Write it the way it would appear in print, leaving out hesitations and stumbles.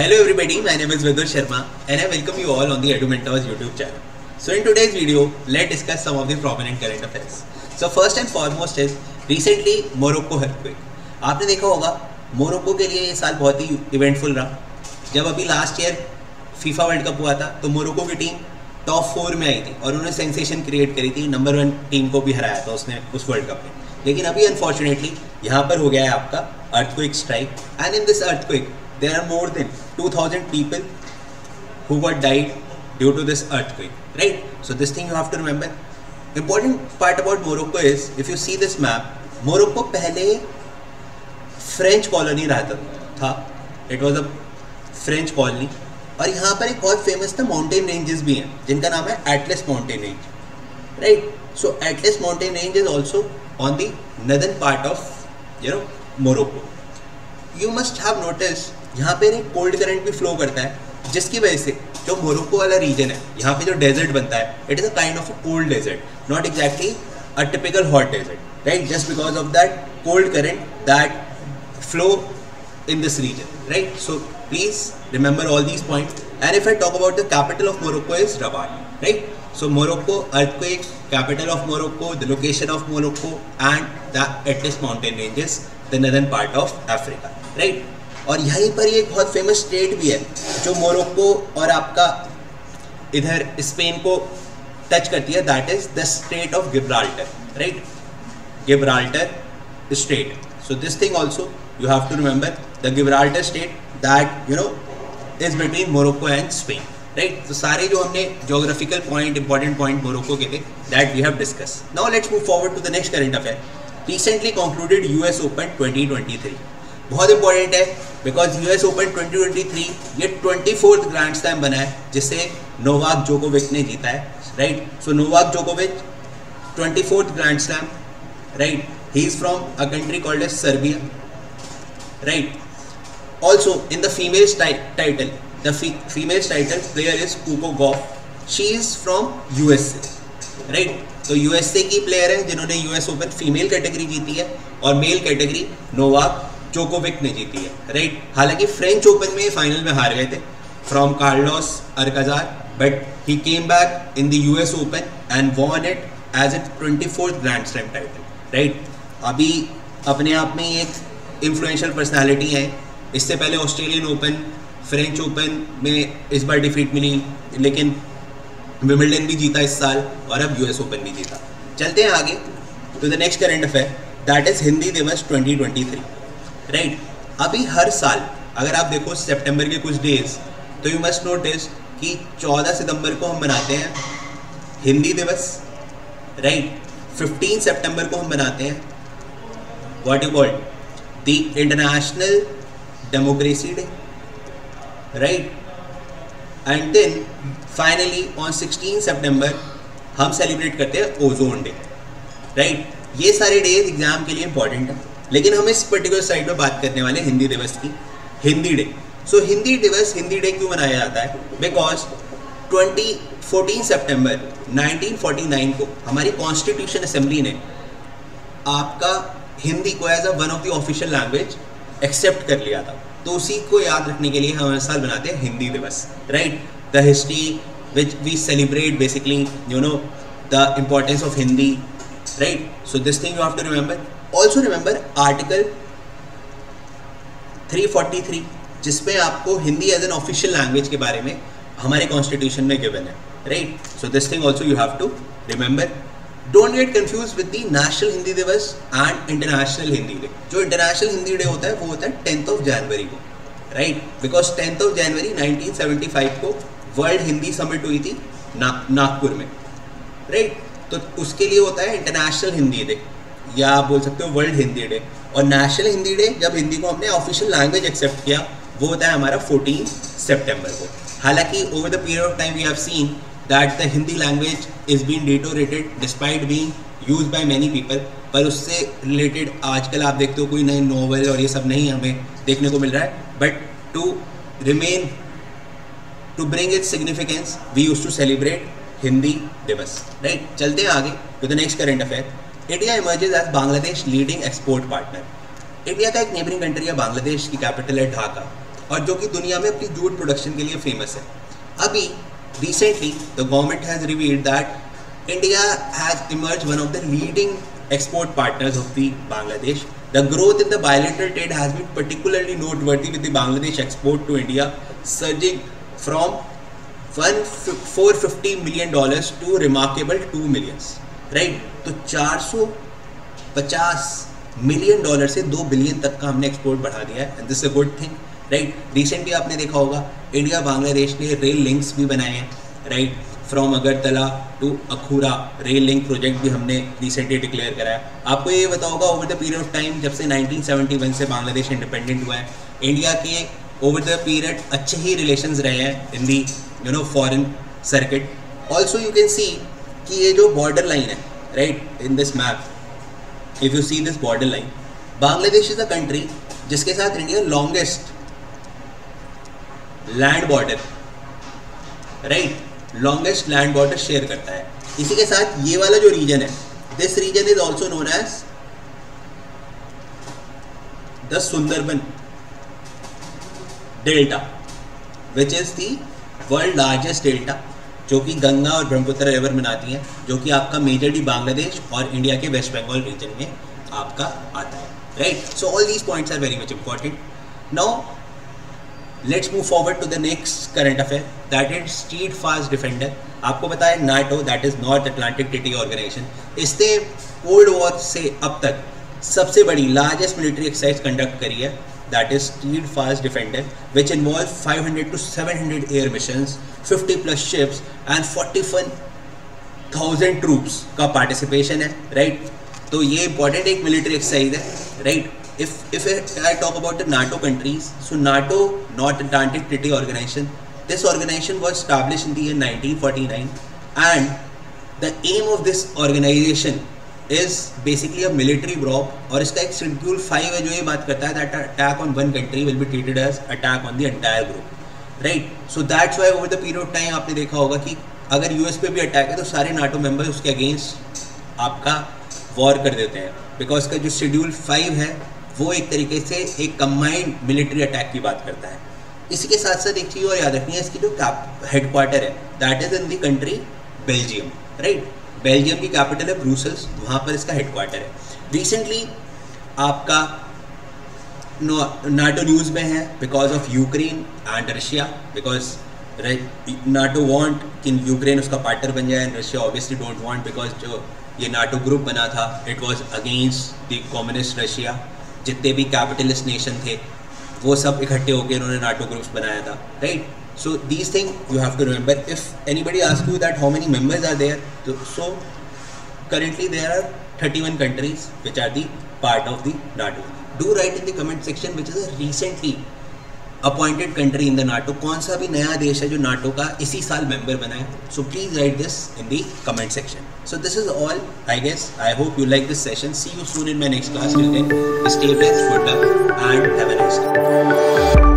Hello everybody, my name is Vidur Sharma and I welcome you all on the EduMentors YouTube channel. So in today's video, let's discuss some of the prominent current affairs. So first and foremost is recently Morocco earthquake. आपने देखा होगा Morocco के लिए ये साल बहुत ही eventful रहा. जब अभी last year FIFA world cup हुआ था तो मोरक्को की टीम टॉप 4 में आई थी और उन्होंने सेंसेशन क्रिएट करी थी, नंबर 1 टीम को भी हराया था उसने उस वर्ल्ड कप में. लेकिन अभी अनफॉर्चुनेटली यहाँ पर हो गया है आपका earthquake strike and in this earthquake there are more than 2,000 people who got died due to this earthquake, right? So this thing you have to remember. Important part about Morocco is, if you see this map, Morocco पहले French colony रहता था. It was a French colony. और यहाँ पर एक बहुत famous था mountain ranges भी हैं जिनका नाम है Atlas Mountain Range, right? So Atlas Mountain Range is also on the northern part of Morocco. You must have noticed यहाँ पे एक कोल्ड करंट भी फ्लो करता है जिसकी वजह से जो मोरक्को वाला रीजन है यहाँ पे जो डेजर्ट बनता है it is a kind of a cold desert, not exactly a typical hot desert, right? Just because of that cold current that flow in this region, right? So please remember all these points. And if I talk about the capital of Morocco is Rabat, right? So Morocco earthquake, capital of Morocco, the location of Morocco and the Atlas mountain ranges, the northern part of Africa, right? और यहीं पर ये एक बहुत famous state भी है जो Morocco और आपका इधर स्पेन को टच करती है, that is the state of Gibraltar, right? Gibraltar state. So this thing also you have to remember, the Gibraltar state that is between Morocco and Spain, right? So सारे जो हमने geographical point, important point Morocco के थे, that we have discussed. Now let's move forward to the next current affair. Recently concluded US Open 2023. बहुत important है because US Open 2023 ये 24th Grand Slam बना है जिसे नोवाक जोकोविच ने जीता है, right? So नोवाक जोकोविच 24th Grand Slam, right? He is from a country called as Serbia. Right. Also in the females title, the females title player is Coco Gauff. She is from USA. Right. तो USA की player है जिन्होंने US Open female category जीती है और male category Novak जोकोविच ने जीती है, राइट? हालांकि फ्रेंच ओपन में फाइनल में हार गए थे from Carlos Alcaraz, but he came back in the US Open and won it as a 24th grand slam title, right? अभी अपने आप में एक इन्फ्लुएंशियल पर्सनालिटी है. इससे पहले ऑस्ट्रेलियन ओपन, फ्रेंच ओपन में इस बार डिफीट मिली, लेकिन विंबलडन भी जीता इस साल और अब US ओपन भी जीता. चलते हैं आगे to the next current affair, that is Hindi Diwas 2023, right? अभी हर साल अगर आप देखो सितंबर के कुछ डेज तो यू मस्ट नोटिस कि 14 सितंबर को हम मनाते हैं हिंदी दिवस, राइट? 15 सितंबर को हम मनाते हैं what you called the International Democracy Day, right? And then finally on 16 September हम सेलिब्रेट करते हैं ओजोन डे, राइट? ये सारे डेज एग्जाम के लिए इंपॉर्टेंट है, लेकिन हम इस पर्टिकुलर साइड में बात करने वाले हिंदी दिवस की, हिंदी डे. सो हिंदी दिवस, हिंदी डे क्यों मनाया जाता है? बिकॉज 14 सितंबर 1949 को हमारी कॉन्स्टिट्यूशन असेंबली ने आपका हिंदी को as a one of the official language accept कर लिया था. तो उसी को याद रखने के लिए हम हर साल बनाते हैं Hindi Diwas, right? The history which we celebrate basically the importance of Hindi, right? So this thing you have to remember. Also remember article 343 जिसमें आपको Hindi as an official language के बारे में हमारे कॉन्स्टिट्यूशन में गिवन है, right? So this thing also you have to remember. Don't get confuse with the national Hindi Diwas and international Hindi day. जो international Hindi day होता है वो होता है 10th जनवरी को, राइट? बिकॉज 10th जनवरी 1975 को वर्ल्ड हिंदी समिट हुई थी नागपुर में, राइट? तो उसके लिए होता है इंटरनेशनल हिंदी डे, या आप बोल सकते हो वर्ल्ड हिंदी डे. और नेशनल हिंदी डे जब हिंदी को हमने ऑफिशियल लैंग्वेज एक्सेप्ट किया वो होता है हमारा 14 सितंबर को. हालांकि over the period of time we have seen that the Hindi language is being deteriorated despite being used by many people. पर उससे रिलेटेड आजकल आप देखते हो कोई नए नॉवल और ये सब नहीं हमें देखने को मिल रहा है. But to bring its significance we use to celebrate Hindi Diwas, right? चलते हैं आगे to the next current affair. India emerges as Bangladesh leading export partner. India का एक नेबरिंग कंट्री है बांग्लादेश की कैपिटल है ढाका. और जो कि दुनिया में अपनी जूट प्रोडक्शन के लिए फेमस है। अभी recently the government has revealed that India has emerge one of the leading export partners of the Bangladesh. The growth in the bilateral trade has been particularly noteworthy, with the Bangladesh export to India surging from $450 million to remarkable $2 million. Right? तो $450 million से $2 billion तक का हमने export बढ़ा दिया है, and this is a good thing. Right? Recently आपने देखा होगा इंडिया बांग्लादेश ने रेल लिंक्स भी बनाए हैं, right, from Agartala to Akhaura rail link project भी हमने रिसेंटली डिक्लेयर करा है। आपको ये पता होगा over the period of time जब से 1971 से बांग्लादेश इंडिपेंडेंट हुआ है, इंडिया के ओवर द पीरियड अच्छे ही रिलेशंस रहे हैं in the foreign circuit. Also you can see कि ये जो बॉर्डर लाइन है, right, in this map, if you see this border line, Bangladesh is a country जिसके साथ India longest land border, right, longest land border share करता है। इसी के साथ ये वाला जो रीजन है, this region is also known as the Sundarban delta, which is the world largest delta, जो कि गंगा और ब्रह्मपुत्र रिवर बनाती हैं, जो कि आपका मेजरली बांग्लादेश और इंडिया के वेस्ट बंगाल रीजन में आपका आता है, right. So all these points are very much important. Now let's move forward to the next current affair, that is steadfast defender. आपको पता है NATO, that is North Atlantic Treaty Organisation, इसने cold war से अब तक सबसे बड़ी largest military exercise conduct करी है, that is steadfast defender, which involve 500 to 700 air missions, 50+ ships and 41,000 troops का पार्टिसिपेशन है, राइट। तो ये इंपॉर्टेंट एक मिलिट्री एक्सरसाइज है, right. If I talk about the NATO countries, so NATO, North Atlantic Treaty Organization, this organization was established in the year 1949, and the aim of this organization is basically a military bloc, और इसका एक Schedule 5 है जो ये बात करता है that attack on one country will be treated as attack on the entire group, right? So that's why over the period of time आपने देखा होगा कि अगर US पे भी अटैक है तो सारे NATO मेंबर्स उसके अगेंस्ट आपका वॉर कर देते हैं, बिकॉज का जो Schedule 5 है वो एक तरीके से एक कंबाइंड मिलिट्री अटैक की बात करता है। इसी के साथ साथ एक चीज़ और याद रखनी है, इसकी जो हेडक्वार्टर है that is in the country Belgium, right. Belgium की कैपिटल है ब्रुसेल्स, वहाँ पर इसका हेडक्वार्टर है। रिसेंटली आपका नाटो न्यूज़ में है because of Ukraine and Russia, because NATO want कि यूक्रेन उसका पार्टनर बन जाए and Russia obviously don't want, because जो ये नाटो ग्रुप बना था it was against the communist Russia. जितने भी कैपिटलिस्ट नेशन थे वो सब इकट्ठे होकर इन्होंने नाटो ग्रुप्स बनाया था, right. So these thing you have to remember. If anybody ask you that how many members are there, so currently there are 31 countries which are the part of the NATO. Do write in the comment section which is a recently appointed country in the NATO, कौन सा भी नया देश है जो NATO का इसी साल मेंबर बना है। So please write this in the comment section. So this is all I guess, I hope you like this session. See you soon in my next class. Till then stay blessed, good luck and have a nice day.